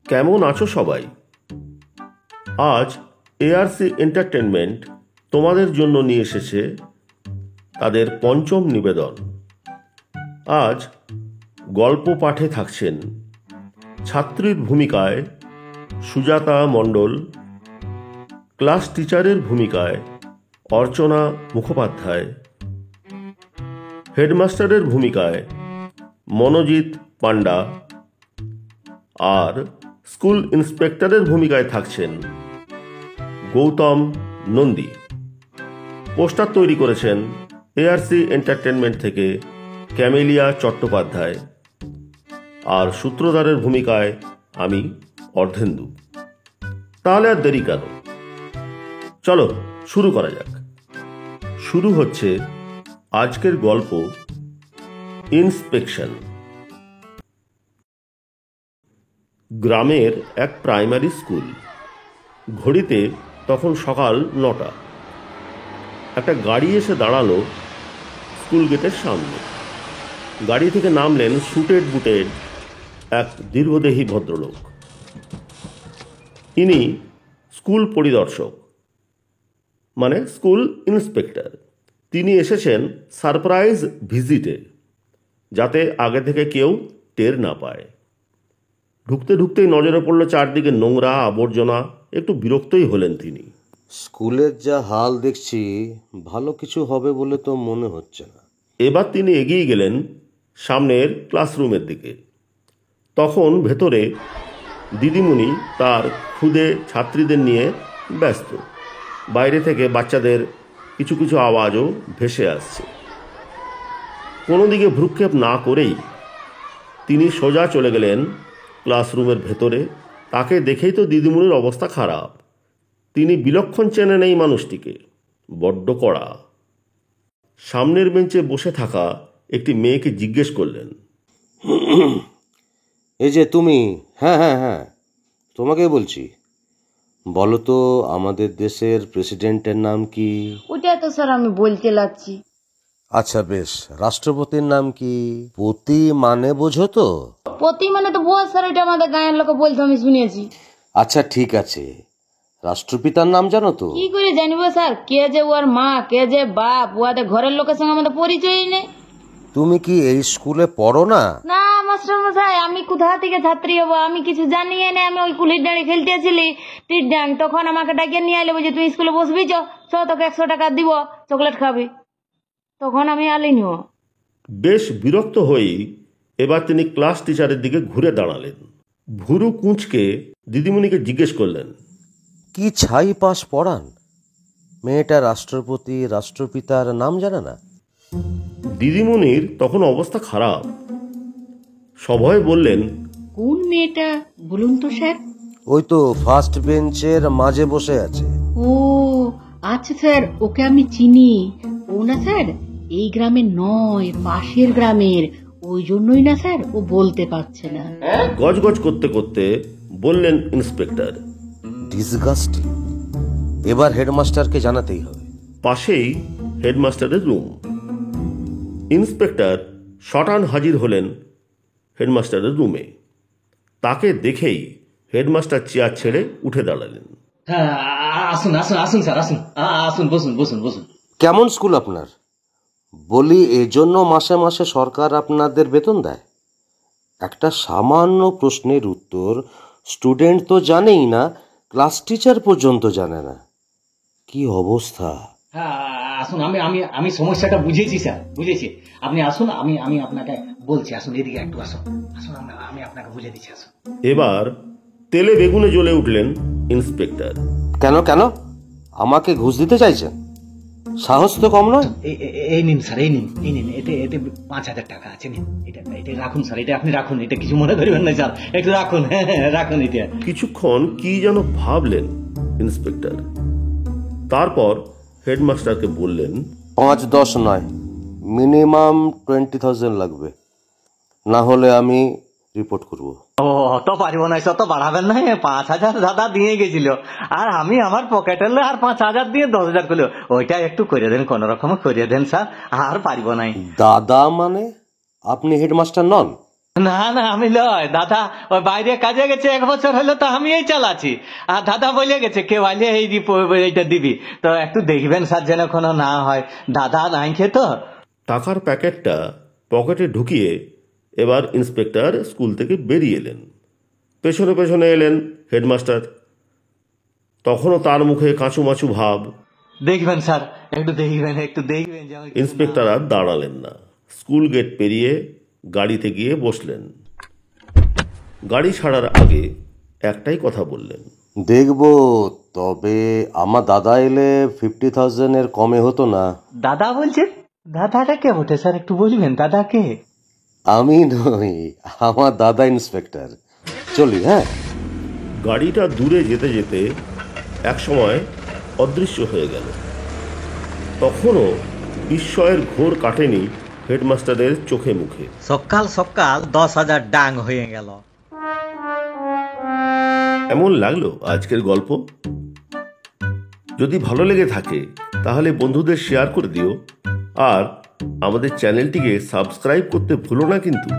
কেমন আছো সবাই? আজ এআরসি এন্টারটেনমেন্ট তোমাদের জন্য নিয়ে এসেছে তাদের পঞ্চম নিবেদন। আজ গল্প পাঠে থাকছেন ছাত্রীর ভূমিকায় সুজাতা মণ্ডল, ক্লাস টিচারের ভূমিকায় অর্চনা মুখোপাধ্যায়, হেডমাস্টারের ভূমিকায় মনোজিৎ পান্ডা আর স্কুল ইন্সপেক্টরের ভূমিকায় থাকছেন গৌতম নন্দী। পোস্টার তৈরি করেছেন এআরসি এন্টারটেনমেন্ট থেকে ক্যামেলিয়া চট্টোপাধ্যায়, আর সূত্রধারের ভূমিকায় আমি অর্ধেন্দু। তাহলে আর দেরি কেন, চলো শুরু করা যাক। শুরু হচ্ছে আজকের গল্প ইন্সপেকশন। গ্রামের এক প্রাইমারি স্কুল। ঘড়িতে তখন সকাল 9টা। একটা গাড়ি এসে দাঁড়ালো স্কুল গেটের সামনে। গাড়ি থেকে নামলেন সুটেড বুটেড এক দীর্ঘদেহী ভদ্রলোক। ইনি স্কুল পরিদর্শক, মানে স্কুল ইন্সপেক্টর। তিনি এসেছেন সারপ্রাইজ ভিজিটে, যাতে আগে থেকে কেউ টের না পায়। ঢুকতে ঢুকতেই নজরে পড়লো চারদিকে নোংরা আবর্জনা। একটু বিরক্তই হলেন তিনি। স্কুলের যা হাল দেখছি, ভালো কিছু হবে বলে তো মনে হচ্ছে না। এবার তিনি এগিয়ে গেলেন সামনের ক্লাসরুমের দিকে। তখন ভেতরে দিদিমণি তার খুদে ছাত্রীদের নিয়ে ব্যস্ত। বাইরে থেকে বাচ্চাদের কিছু কিছু আওয়াজও ভেসে আসছে। কোনো দিকে ভ্রুক্ষেপ না করেই তিনি সোজা চলে গেলেন ক্লাসরুমের ভেতরে। তাকে দেখেই তো দিদিমণির অবস্থা খারাপ। তিনি বিলক্ষণ চেনেন এই মানুষটিকে, বড্ড কড়া। সামনের বেঞ্চে বসে থাকা একটি মেয়েকে জিজ্ঞেস করলেন, এই যে তুমি? হ্যাঁ হ্যাঁ হ্যাঁ, তোমাকে বলছি। বলো তো, আমাদের দেশের প্রেসিডেন্টের নাম কি? ওটা তো স্যার আমি বলতে লাগছি। আচ্ছা বেশ, রাষ্ট্রপতির নাম কি? পতি মানে বোঝো তো? পতি মানে তো বস স্যার, এটা আমাদের গায়ের লোক বলতে আমি শুনেছি। আচ্ছা ঠিক আছে, রাষ্ট্রপিতার নাম জানো তো? কি করে জানিবো স্যার? কে যে ওর মা, কে যে বাপ, ওদের ঘরের লোকের সঙ্গে আমাদের পরিচয়ই নেই। তুমি কি এই স্কুলে পড়ো না? না মাস্টার মশাই, আমি কোথা থেকে ছাত্রী হবো? আমি কিছু জানি না। আমি ওই কুলির দাঁড়িয়ে খেলতেছিলি টিট ড্যাং, তখন আমাকে ডাকিয়ে নিয়ে এলে, বুঝি তুই স্কুলে বসবি, চ তোকে 100 টাকা দিব, চকলেট খাবি। তখন আমি আলিনি। বেশ বিরক্ত হয়েই এবার তিনি ক্লাস টিচারের দিকে ঘুরে দাঁড়ালেন। ভুরু কুঁচকে দিদিমণিকে জিজ্ঞেস করলেন, কি ছাই পাশ পড়ান? মেয়েটা রাষ্ট্রপতি রাষ্ট্রপিতার নাম জানে না? দিদিমণির তখন অবস্থা খারাপ। সভয়ে বললেন, কোন মেয়েটা বলুন তো স্যার? ওই তো ফার্স্ট বেঞ্চের মাঝে বসে আছে। ও আচ্ছা স্যার, ওকে আমি চিনি। ও না স্যার এই গ্রামের নয়, পাশের গ্রামের। ওই জন্যই না স্যার ও বলতে পারছে না। গজগজ করতে করতে বললেন ইন্সপেক্টর। ডিসগাস্টিং। এবার হেডমাস্টারকে জানাতেই হবে। পাশেই হেডমাস্টারের রুম। ইন্সপেক্টর শটান হাজির হলেন হেডমাস্টারের রুমে। তাকে দেখেই হেডমাস্টার চেয়ার ছেড়ে উঠে দাঁড়ালেন। হ্যাঁ, আসুন আসুন আসুন স্যার, আসুন আসুন, বসুন বসুন বসুন। কেমন স্কুল আপনার? বলি, এজন্য মাসে মাসে সরকার আপনাদের বেতন দেয়? একটা সামান্য প্রশ্নের উত্তর স্টুডেন্ট তো জানেই না, ক্লাস টিচার পর্যন্ত জানে না। কি অবস্থা! হ্যাঁ আসুন, আমি আমি আমি সমস্যাটা বুঝেছি স্যার, বুঝেছি। আপনি আসুন, আমি আমি আপনাকে বলছি। আসুন এদিকে একটু আসুন, আসুন আমি আপনাকে বুঝে দিচ্ছি। আসুন। এবার তেলে বেগুনে জ্বলে উঠলেন ইন্সপেক্টর। কেন কেন? আমাকে ঘুষ দিতে চাইছেন? সাহস তো কম নয়। এই নিন স্যার, এই নিন এই নিন, এতে 5,000 টাকা আছে, নিন। এটা রাখুন স্যার, এটা আপনি রাখুন। এটা কিছু মনে করবেন না স্যার, একটু রাখুন। হ্যাঁ হ্যাঁ রাখুন এটা। কিছুক্ষণ কি যেন ভাবলেন ইন্সপেক্টর। তারপর হেডমাস্টারকে বললেন, 5-10 নয়, মিনিমাম 20,000 লাগবে, না হলে আমি রিপোর্ট করব। ও অত পারিব না, অত বাড়াবেন না। 5,000 দাদা দিয়ে গেছিল, আর আমি আমার পকেটে আর 5,000 দিয়ে 10,000 করলো। ওইটা একটু করে দেন, কোন রকম করে দেন স্যার, আর পারিব নাই। দাদা মানে? আপনি হেডমাস্টার নন? না না আমি লয়, দাদা ওই বাইরে কাজে গেছে, 1 বছর হলো তো আমি এই চালাচ্ছি। আর দাদা বলে গেছে কেউ আইলে এই এইটা দিবি, তো একটু দেখবেন স্যার যেন কোনো না হয়। দাদা নাই খেয়ে তো। টাকার প্যাকেটটা পকেটে ঢুকিয়ে এবার ইন্সপেক্টর স্কুল থেকে বেরিয়ে এলেন। পেছনে পেছনে এলেন হেডমাস্টার। তখনও তার মুখে কাঁচুমাচু ভাব। দেখবেন স্যার, একটু দেখবেন যে আমার কিছু ইন্সপেক্টর আর দাঁড়ালেন না, স্কুল গেট পেরিয়ে গাড়িতে গিয়ে বসলেন। গাড়ি ছাড়ার আগে একটাই কথা বললেন, দেখবো, তবে আমার দাদা এলে 50,000 কমে হতো না? দাদা বলছেন? দাদাটা কে বটে স্যার, একটু বলবেন দাদা কে? আমি নই, আমার দাদা ইন্সপেক্টর। চলি, হ্যাঁ। গাড়িটা দূরে যেতে যেতে একসময় অদৃশ্য হয়ে গেল। তখনও বিস্ময়ের ঘোর কাটেনি হেডমাস্টারের চোখে মুখে। সকাল সকাল 10,000 ডাং হয়ে গেল। এমন লাগলো আজকের গল্প। যদি ভালো লেগে থাকে তাহলে বন্ধুদের শেয়ার করে দিও, আর আমাদের চ্যানেলটিকে সাবস্ক্রাইব করতে ভুলো না কিন্তু।